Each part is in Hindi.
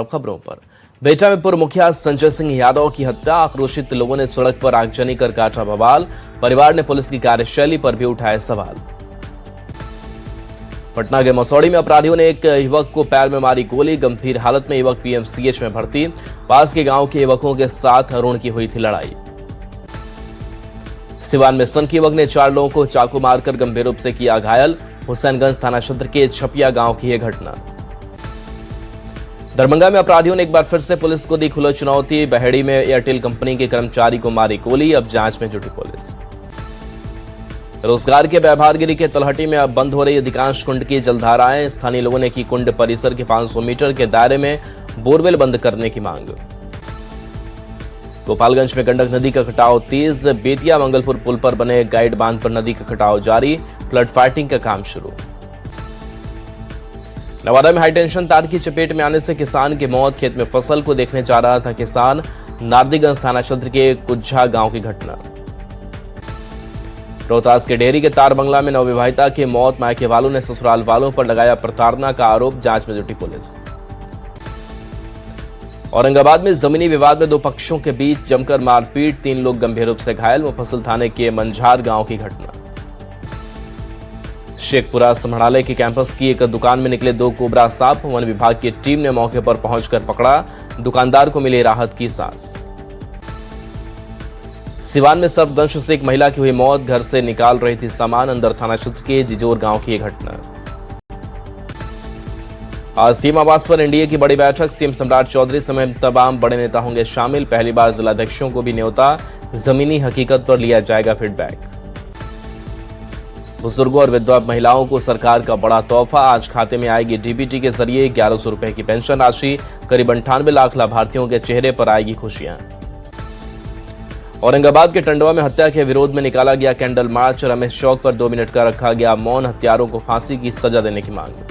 खबरों पर बेटा में पूर्व मुखिया संजय सिंह यादव की हत्या, आक्रोशित लोगों ने सड़क पर आगजनी कर काटा बवाल। परिवार ने पुलिस की कार्यशैली पर भी उठाए सवाल। पटना के मसौड़ी में अपराधियों ने एक युवक को पैर में मारी गोली, गंभीर हालत में युवक पीएमसीएच में भर्ती। पास के गांव के युवकों के साथ अरुण की हुई थी लड़ाई। सिवान में संक युवक ने 4 लोगों को चाकू मारकर गंभीर रूप से किया घायल। हुसैनगंज थाना क्षेत्र के छपिया गांव की यह घटना। दरभंगा में अपराधियों ने एक बार फिर से पुलिस को दी खुली चुनौती। बहेड़ी में एयरटेल कंपनी के कर्मचारी को मारी गोली, अब जांच में जुटी पुलिस। रोजगार के व्यवहारगिरी के तलहटी में अब बंद हो रही अधिकांश कुंड की जलधाराएं। स्थानीय लोगों ने की कुंड परिसर के 500 मीटर के दायरे में बोरवेल बंद करने की मांग। गोपालगंज में गंडक नदी का कटाव तेज। बेतिया मंगलपुर पुल पर बने गाइड बांध पर नदी का कटाव जारी, फ्लड फाइटिंग का काम शुरू। नवादा में हाईटेंशन तार की चपेट में आने से किसान की मौत, खेत में फसल को देखने जा रहा था किसान। नारदीगंज थाना क्षेत्र के कुज्झा गांव की घटना। रोहतास के डेहरी के तार बंगला में नवविवाहिता की मौत, मायके वालों ने ससुराल वालों पर लगाया प्रताड़ना का आरोप, जांच में जुटी पुलिस। औरंगाबाद में जमीनी विवाद में 2 पक्षों के बीच जमकर मारपीट, 3 लोग गंभीर रूप से घायल। मुफस्सिल थाने के मंझार गांव की घटना। शेखपुरा समढ़ाले के कैंपस की एक दुकान में निकले 2 कोबरा सांप, वन विभाग की टीम ने मौके पर पहुंचकर पकड़ा। दुकानदार को मिली राहत की सांस। सिवान में सर्पदंश से एक महिला की हुई मौत, घर से निकाल रही थी सामान। अंदर थाना क्षेत्र के जिजोर गांव की यह घटना। आज सीएम आवास पर एनडीए की बड़ी बैठक, सीएम सम्राट चौधरी समेत तमाम बड़े नेता होंगे शामिल। पहली बार जिलाध्यक्षों को भी न्योता, जमीनी हकीकत पर लिया जाएगा फीडबैक। बुजुर्गों और विधवा महिलाओं को सरकार का बड़ा तोहफा, आज खाते में आएगी डीबीटी के जरिए 1100 रुपए की पेंशन राशि। करीब 98 लाख लाभार्थियों के चेहरे पर आएगी खुशियां। औरंगाबाद के टंडवा में हत्या के विरोध में निकाला गया कैंडल मार्च। रमेश चौक पर 2 मिनट का रखा गया मौन, हत्यारों को फांसी की सजा देने की मांग।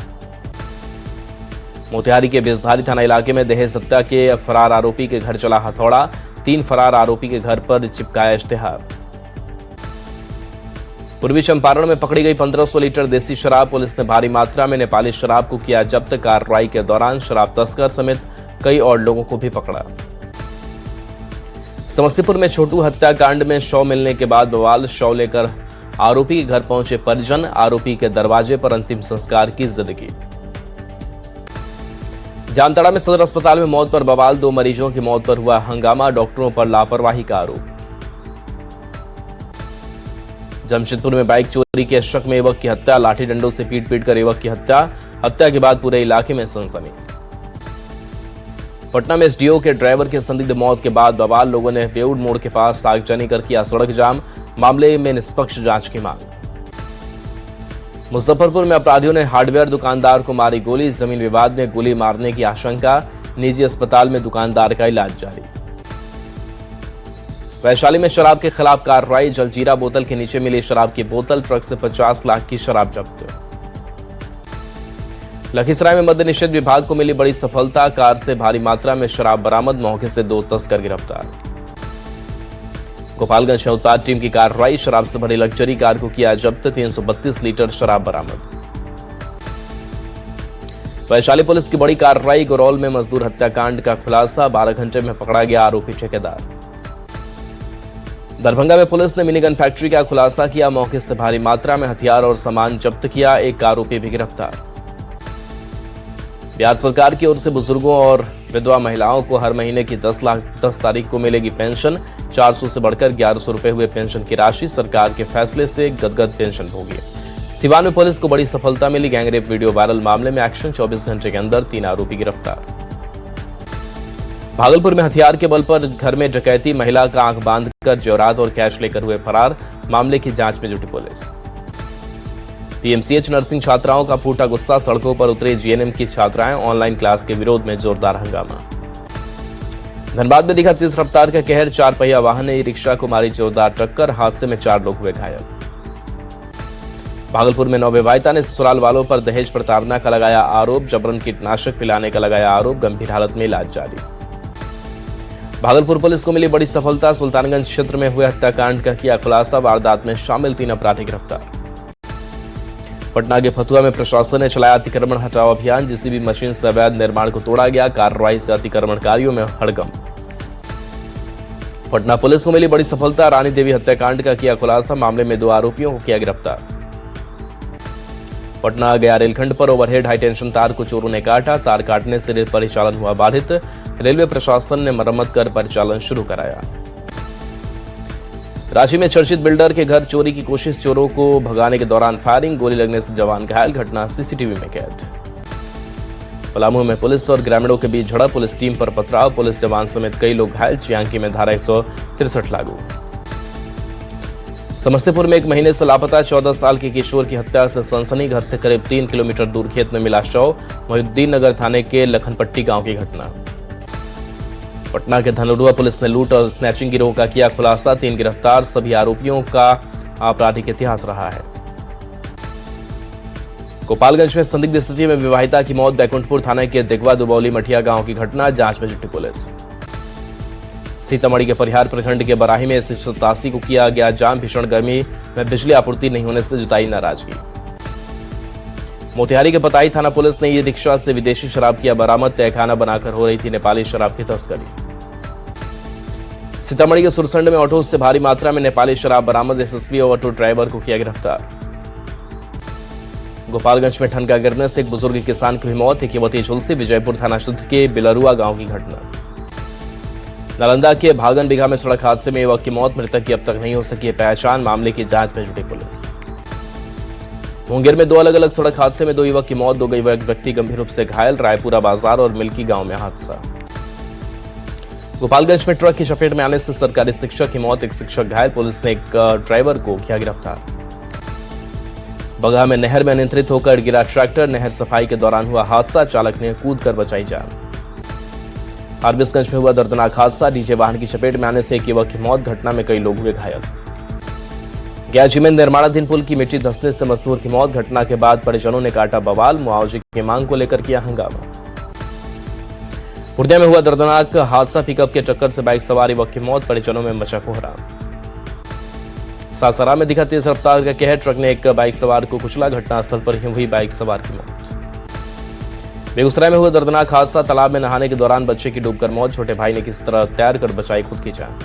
मोतिहारी के बेजधारी थाना इलाके में दहेज हत्या के फरार आरोपी के घर चला हथौड़ा, 3 फरार आरोपी के घर पर चिपकाया इश्तेहार। पूर्वी चंपारण में पकड़ी गई 1500 लीटर देसी शराब, पुलिस ने भारी मात्रा में नेपाली शराब को किया जब्त। कार्रवाई के दौरान शराब तस्कर समेत कई और लोगों को भी पकड़ा। समस्तीपुर में छोटू हत्याकांड में शव मिलने के बाद बवाल, शव लेकर आरोपी के घर पहुंचे परिजन, आरोपी के दरवाजे पर अंतिम संस्कार की जिंदगी। जामताड़ा में सदर अस्पताल में मौत पर बवाल, 2 मरीजों की मौत पर हुआ हंगामा, डॉक्टरों पर लापरवाही का आरोप। जमशेदपुर में बाइक चोरी के शक में युवक की हत्या, लाठी डंडों से पीट कर युवक की हत्या के बाद पूरे इलाके में सनसनी। पटना में एसडीओ के ड्राइवर की संदिग्ध मौत के बाद बवाल, लोगों ने बेउड मोड़ के पास आगजनी कर किया सड़क जाम, मामले में निष्पक्ष जांच की मांग। मुजफ्फरपुर में अपराधियों ने हार्डवेयर दुकानदार को मारी गोली, जमीन विवाद में गोली मारने की आशंका, निजी अस्पताल में दुकानदार का इलाज जारी। वैशाली में शराब के खिलाफ कार्रवाई, जलजीरा बोतल के नीचे मिली शराब की बोतल, ट्रक से 50 लाख की शराब जब्त। लखीसराय में मद्य निषेध विभाग को मिली बड़ी सफलता, कार से भारी मात्रा में शराब बरामद, मौके से 2 तस्कर गिरफ्तार। गोपालगंज में उत्पाद टीम की कार्रवाई, शराब से भरी लग्जरी कार को किया जब्त, 332 लीटर शराब बरामद। वैशाली पुलिस की बड़ी कार्रवाई, गोरौल में मजदूर हत्याकांड का खुलासा, 12 घंटे में पकड़ा गया आरोपी ठेकेदार। दरभंगा में पुलिस ने मिनीगन फैक्ट्री का खुलासा किया, मौके से भारी मात्रा में हथियार और सामान जब्त किया, एक आरोपी भी गिरफ्तार। बिहार सरकार की ओर से बुजुर्गों और विधवा महिलाओं को हर महीने की 10 तारीख को मिलेगी पेंशन, 400 से बढ़कर 1100 रुपए हुए पेंशन की राशि, सरकार के फैसले से गदगद पेंशन भोगी। सिवान में पुलिस को बड़ी सफलता मिली, गैंगरेप वीडियो वायरल, मामले में एक्शन, 24 घंटे के अंदर 3 आरोपी गिरफ्तार। भागलपुर में हथियार के बल पर घर में डकैती, महिला का आंख बांधकर जेवरात और कैश लेकर हुए फरार, मामले की जांच में जुटी पुलिस। पीएमसीएच नर्सिंग छात्राओं का फूटा गुस्सा, सड़कों पर उतरे जीएनएम की छात्राएं, ऑनलाइन क्लास के विरोध में जोरदार हंगामा। धनबाद में दिखा तेज रफ्तार का कहर, 4 पहिया वाहन ने रिक्शा को मारी जोरदार टक्कर, हादसे में 4 लोग हुए घायल। भागलपुर में नवविवाहिता ने ससुराल वालों पर दहेज प्रताड़ना का लगाया आरोप, जबरन कीटनाशक पिलाने का लगाया आरोप, गंभीर हालत में इलाज जारी। भागलपुर पुलिस को मिली बड़ी सफलता, सुल्तानगंज क्षेत्र में हुए हत्याकांड का किया खुलासा, वारदात में शामिल 3 अपराधी गिरफ्तार। पटना के फतुहा में प्रशासन ने चलाया अतिक्रमण हटाओ अभियान। जेसीबी मशीन से अवैध निर्माण को तोड़ा गया। कार्रवाई से अतिक्रमणकारियों में हड़कंप। पटना पुलिस को मिली बड़ी सफलता। रानी देवी हत्याकांड का किया खुलासा। मामले में 2 आरोपियों को किया गिरफ्तार। पटना गया रेलखंड पर ओवरहेड हाई टेंशन तार को चोरों ने काटा। तार काटने से रेल परिचालन हुआ बाधित। रेलवे प्रशासन ने मरम्मत कर परिचालन शुरू कराया। रांची में चर्चित बिल्डर के घर चोरी की कोशिश। चोरों को भगाने के दौरान फायरिंग। गोली लगने से जवान घायल। घटना सीसीटीवी में कैद। पलामू में पुलिस और ग्रामीणों के बीच झड़प। पुलिस टीम पर पथराव। पुलिस जवान समेत कई लोग घायल। चियांकी में धारा 163 लागू। समस्तीपुर में 1 महीने से लापता 14 साल के किशोर की हत्या से सनसनी। घर से करीब 3 किलोमीटर दूर खेत में मिला शव। मोहिउद्दीन नगर थाने के लखनपट्टी गांव की घटना। पटना के धनरूआ पुलिस ने लूट और स्नैचिंग गिरोह का किया खुलासा। 3 गिरफ्तार। सभी आरोपियों का आपराधिक इतिहास रहा है। गोपालगंज में संदिग्ध स्थिति में विवाहिता की मौत। बैकुंठपुर थाने के दिगवा दुबौली मठिया गांव की घटना। जांच में जुटी पुलिस। सीतामढ़ी के परिहार प्रखंड के बराही में 187 को किया गया जाम। भीषण गर्मी में बिजली आपूर्ति नहीं होने से जताई नाराजगी। मोतिहारी के पताई थाना पुलिस ने ई-रिक्शा से विदेशी शराब किया बरामद। तहखाना बनाकर हो रही थी नेपाली शराब की तस्करी। सीतामढ़ी के सुरसंड में ऑटो से भारी मात्रा में नेपाली शराब बरामद। एसएसपी और ऑटो ड्राइवर को किया गिरफ्तार। गोपालगंज में ठनका गिरने से एक बुजुर्ग किसान की हुई मौत। एक युवती झुलसी। विजयपुर थाना क्षेत्र के बिलरुआ गांव की घटना। नालंदा के भागन बिघा में सड़क हादसे में युवक की मौत। मृतक की अब तक नहीं हो सकी पहचान। मामले की जांच में जुटी पुलिस। मुंगेर में 2 अलग-अलग सड़क हादसे में 2 युवक की मौत। 2 व्यक्ति गंभीर रूप से घायल। रायपुरा बाजार और मिल्की गांव में हादसा। गोपालगंज में ट्रक की चपेट में आने से सरकारी शिक्षक की मौत। 1 शिक्षक घायल। पुलिस ने एक ड्राइवर को किया गिरफ्तार। बगहा में नहर में अनियंत्रित होकर गिरा ट्रैक्टर। नहर सफाई के दौरान हुआ हादसा। चालक ने कूदकर बचाई जान। फारबिसगंज में हुआ दर्दनाक हादसा। डीजे वाहन की चपेट में आने से एक युवक की मौत। घटना में कई लोग हुए घायल। गयाची में निर्माणाधीन पुल की मिट्टी धंसने से मजदूर की मौत। घटना के बाद परिजनों ने काटा बवाल। मुआवजे की मांग को लेकर किया हंगामा। पूर्णिया में हुआ दर्दनाक हादसा। पिकअप के टक्कर से बाइक सवार युवक की मौत। परिजनों में मचा कोहराम। सासाराम में दिखा तेज रफ्तार का कहर। ट्रक ने एक बाइक सवार को कुचला। घटनास्थल पर ही हुई बाइक सवार की मौत। बेगूसराय में हुआ दर्दनाक हादसा। तालाब में नहाने के दौरान बच्चे की डूबकर मौत। छोटे भाई ने किस तरह तैर कर बचाई खुद की जान।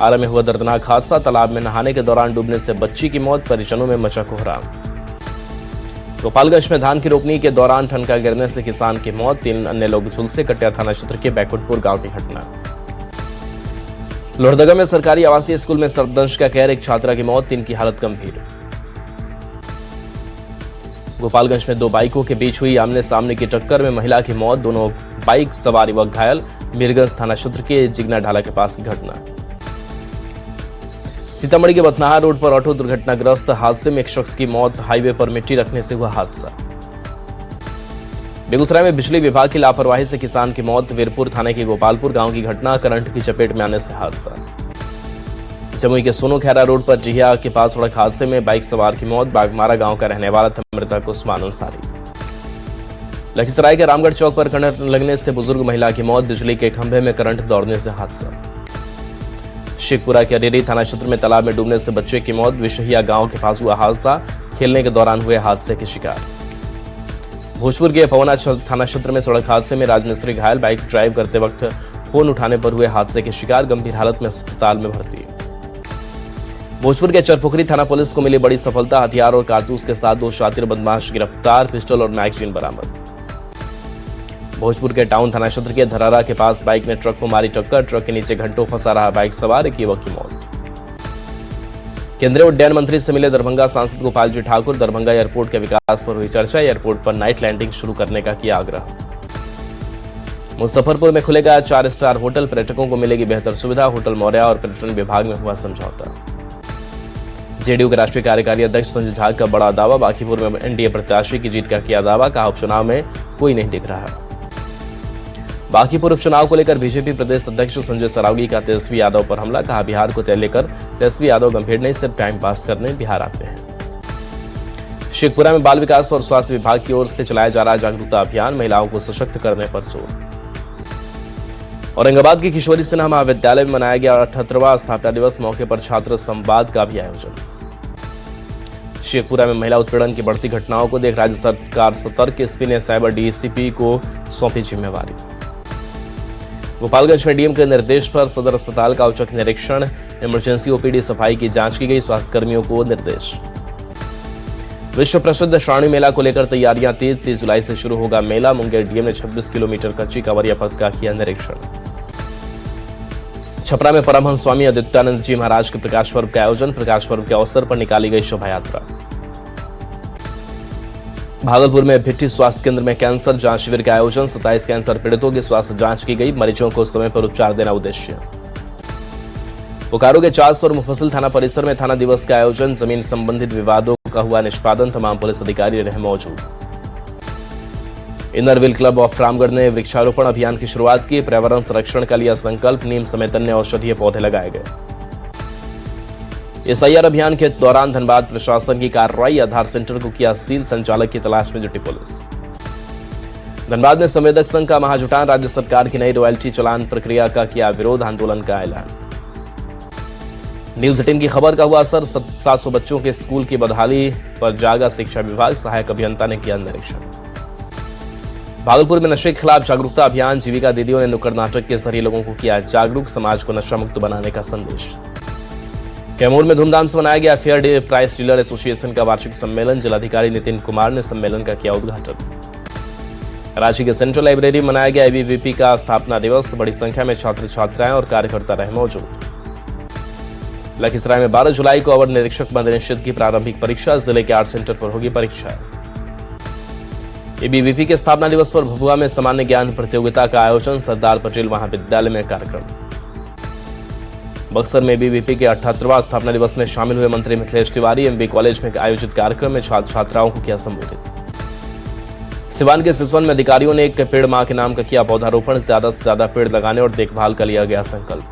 आरा में हुआ दर्दनाक हादसा। तालाब में नहाने के दौरान डूबने से बच्ची की मौत। परिजनों में मचा कोहराम। गोपालगंज में धान की रोपनी के दौरान ठनका गिरने से किसान की मौत। 3 अन्य लोग झुलसे। कटिया थाना क्षेत्र के बैकुंठपुर गांव की घटना। लोहरदगा में सरकारी आवासीय स्कूल में सर्पदंश का कहर। एक छात्रा की मौत। 3 की हालत गंभीर। गोपालगंज में 2 बाइकों के बीच हुई आमने सामने की टक्कर में महिला की मौत। दोनों बाइक सवार युवक घायल। मीरगंज थाना क्षेत्र के जिगना ढाला के पास की घटना। सीतामढ़ी के बथनाहा रोड पर ऑटो दुर्घटनाग्रस्त। हादसे में एक शख्स की मौत। हाईवे पर मिट्टी रखने से हुआ हादसा। बेगूसराय में बिजली विभाग की लापरवाही से किसान की मौत। वीरपुर थाने के गोपालपुर गांव की घटना। करंट की चपेट में आने से हादसा। जमुई के सोनू खेरा रोड पर जिहिया के पास सड़क हादसे में बाइक सवार की मौत। बागमारा गांव का रहने वाला था मृतक उस्मान अंसारी। लखीसराय के रामगढ़ चौक पर करंट लगने से बुजुर्ग महिला की मौत। बिजली के खंभे में करंट दौड़ने से हादसा। शेखपुरा के अरेरी थाना क्षेत्र में तालाब में डूबने से बच्चे की मौत। विशहिया गांव के पास हुआ हादसा। खेलने के दौरान हुए हादसे के शिकार। भोजपुर के पवना थाना क्षेत्र में सड़क हादसे में राजमिस्त्री घायल। बाइक ड्राइव करते वक्त फोन उठाने पर हुए हादसे के शिकार। गंभीर हालत में अस्पताल में भर्ती। भोजपुर के चरपोखरी थाना पुलिस को मिली बड़ी सफलता। हथियार और कारतूस के साथ 2 शातिर बदमाश गिरफ्तार। पिस्टल और मैगजीन बरामद। भोजपुर के टाउन थाना क्षेत्र के धरारा के पास बाइक ने ट्रक को मारी टक्कर। ट्रक के नीचे घंटों फंसा रहा बाइक सवार। एक युवक की मौत। केंद्रीय उड्डयन मंत्री से मिले दरभंगा सांसद गोपाल जी ठाकुर। दरभंगा एयरपोर्ट के विकास पर हुई चर्चा। एयरपोर्ट पर नाइट लैंडिंग शुरू करने का किया आग्रह। मुजफ्फरपुर में खुलेगा 4 स्टार होटल। पर्यटकों को मिलेगी बेहतर सुविधा। होटल मौर्या और पर्यटन विभाग में हुआ समझौता। जेडीयू के राष्ट्रीय कार्यकारी अध्यक्ष संजय झा का बड़ा दावा। बांकीपुर में एनडीए प्रत्याशी की जीत का किया दावा। कहा उपचुनाव में कोई नहीं दिख रहा। बांकीपुर उपचुनाव को लेकर बीजेपी प्रदेश अध्यक्ष संजय सरावगी का तेजस्वी यादव पर हमला। कहा बिहार को लेकर तेजस्वी यादव गंभीर नहीं, सिर्फ टाइम पास करने बिहार आते हैं। शेखपुरा में बाल विकास और स्वास्थ्य विभाग की ओर से चलाया जा रहा जागरूकता अभियान। महिलाओं को सशक्त करने पर जोर। औरंगाबाद की किशोरी सिन्हा महाविद्यालय में मनाया गया 78वां स्थापना दिवस। मौके पर छात्र संवाद का भी आयोजन। शेखपुरा में महिला उत्पीड़न की बढ़ती घटनाओं को देख राज्य सरकार सतर्क, एसपी ने साइबर डीसीपी को सौंपी जिम्मेवारी। गोपालगंज में डीएम के निर्देश पर सदर अस्पताल का औचक निरीक्षण, इमरजेंसी ओपीडी सफाई की जांच की गई, स्वास्थ्य कर्मियों को निर्देश। विश्व प्रसिद्ध श्रावणी मेला को लेकर तैयारियां तेज, 30 जुलाई से शुरू होगा मेला। मुंगेर डीएम ने 26 किलोमीटर कच्ची कांवरिया पथ का किया निरीक्षण। छपरा में परमहंस स्वामी आदित्यानंद जी महाराज के प्रकाश पर्व का आयोजन, प्रकाश पर्व के अवसर पर निकाली गई शोभा यात्रा। भागलपुर में भिट्टी स्वास्थ्य केंद्र में कैंसर जांच शिविर का आयोजन, 27 कैंसर पीड़ितों की स्वास्थ्य जांच की गई, मरीजों को समय पर उपचार देना उद्देश्य। बोकारो के चास और मुफस्सिल थाना परिसर में थाना दिवस का आयोजन, जमीन संबंधित विवादों का हुआ निष्पादन, तमाम पुलिस अधिकारी रहे मौजूद। Inner wheel club of Ramgarh ने वृक्षारोपण अभियान की शुरुआत की, पर्यावरण संरक्षण का लिया संकल्प, नीम समेत अन्य औषधीय पौधे लगाए गए। एसआईआर अभियान के दौरान धनबाद प्रशासन की कार्रवाई, आधार सेंटर को किया सील, संचालक की तलाश में जुटी पुलिस। धनबाद में संवेदक संघ का महाजुटान, राज्य सरकार की नई रॉयल्टी चालान प्रक्रिया का किया विरोध, आंदोलन का ऐलान। न्यूज 18 की खबर का हुआ असर, 700 बच्चों के स्कूल की बदहाली पर जागा शिक्षा विभाग, सहायक अभियंता ने किया निरीक्षण। भागलपुर में नशे के खिलाफ जागरूकता अभियान, जीविका दीदियों ने नुक्कड़ नाटक के जरिए लोगों को किया जागरूक, समाज को नशा मुक्त बनाने का संदेश। कैमूर में धूमधाम से मनाया गया fair day price dealer association का वार्षिक सम्मेलन, जिलाधिकारी नितिन कुमार ने सम्मेलन का किया उद्घाटन। रांची के सेंट्रल लाइब्रेरी में मनाया गया एबीवीपी का स्थापना दिवस, बड़ी संख्या में छात्र छात्राएं और कार्यकर्ता रहे मौजूद। लखीसराय में 12 जुलाई को अवर निरीक्षक मद निषेध की प्रारंभिक परीक्षा, जिले के 8 सेंटर पर होगी परीक्षा। एबीवीपी के स्थापना दिवस पर भभुआ में सामान्य ज्ञान प्रतियोगिता का आयोजन, सरदार पटेल महाविद्यालय में कार्यक्रम। बक्सर में एबीवीपी के 78वां स्थापना दिवस में शामिल हुए मंत्री मिथिलेश तिवारी, एमबी कॉलेज में आयोजित कार्यक्रम में छात्र छात्राओं को किया संबोधित। सिवान के सिसवन में अधिकारियों ने एक पेड़ मां के नाम का किया पौधारोपण, ज्यादा से ज्यादा पेड़ लगाने और देखभाल का लिया गया संकल्प।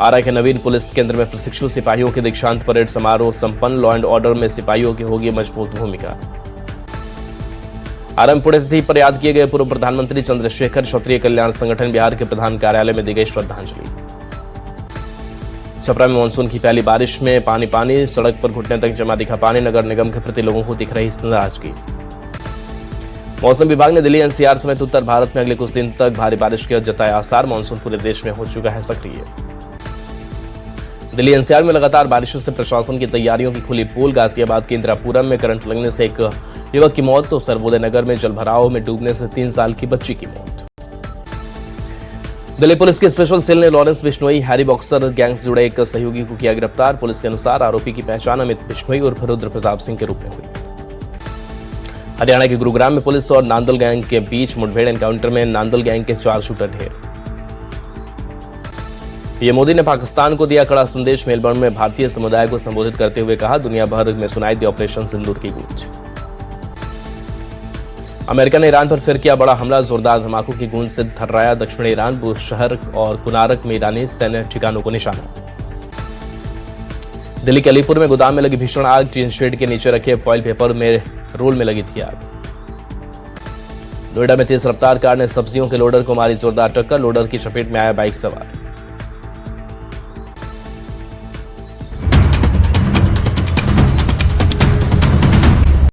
आरा के नवीन पुलिस केंद्र में प्रशिक्षु सिपाहियों के दीक्षांत परेड समारोह संपन्न, लॉ एंड ऑर्डर में सिपाहियों की होगी मजबूत भूमिका। आरंभ पुण्यतिथि पर याद किए गए पूर्व प्रधानमंत्री चंद्रशेखर, क्षत्रिय कल्याण संगठन बिहार के प्रधान कार्यालय में दी गई श्रद्धांजलि। छपरा में मानसून की पहली बारिश में पानी, सड़क पर घुटने तक जमा दिखा पानी, नगर निगम के प्रति लोगों को दिख रही नाराजगी। मौसम विभाग ने दिल्ली एनसीआर समेत उत्तर भारत में अगले कुछ दिन तक भारी बारिश के जताए आसार, मानसून पूरे देश में हो चुका है सक्रिय। दिल्ली एनसीआर में लगातार बारिशों से प्रशासन की तैयारियों की खुली पोल, गाजियाबाद के इंदिरापुरम में करंट लगने से एक युवक की मौत, तो सर्वोदय नगर में जलभराव में डूबने से 3 साल की बच्ची की मौत। दिल्ली पुलिस की स्पेशल सेल ने Lawrence Bishnoi Harry boxer gang से जुड़े एक सहयोगी को किया गिरफ्तार। पुलिस के अनुसार आरोपी की पहचान अमित बिश्नोई उर्फ रुद्र प्रताप सिंह के रूप में हुई। हरियाणा के गुरुग्राम में पुलिस और नांदल गैंग के बीच मुठभेड़, एनकाउंटर में नांदल गैंग के 4 शूटर ढेर। पीएम मोदी ने पाकिस्तान को दिया कड़ा संदेश, मेलबर्न में भारतीय समुदाय को संबोधित करते हुए कहा, दुनिया भर में सुनाई दी ऑपरेशन सिंदूर की गूंज। अमेरिका ने ईरान पर फिर किया बड़ा हमला, जोरदार धमाकों की गूंज से थर्राया दक्षिणी ईरान, बुशहर और कुनारक में ईरानी सैन्य ठिकानों को निशाना। दिल्ली के अलीपुर में गोदाम में लगी भीषण आग, टीन शेड के नीचे रखे फॉइल पेपर में रोल में लगी थी आग। नोएडा में तेज रफ्तार कार ने सब्जियों के लोडर को मारी जोरदार टक्कर, लोडर की चपेट में आया बाइक सवार।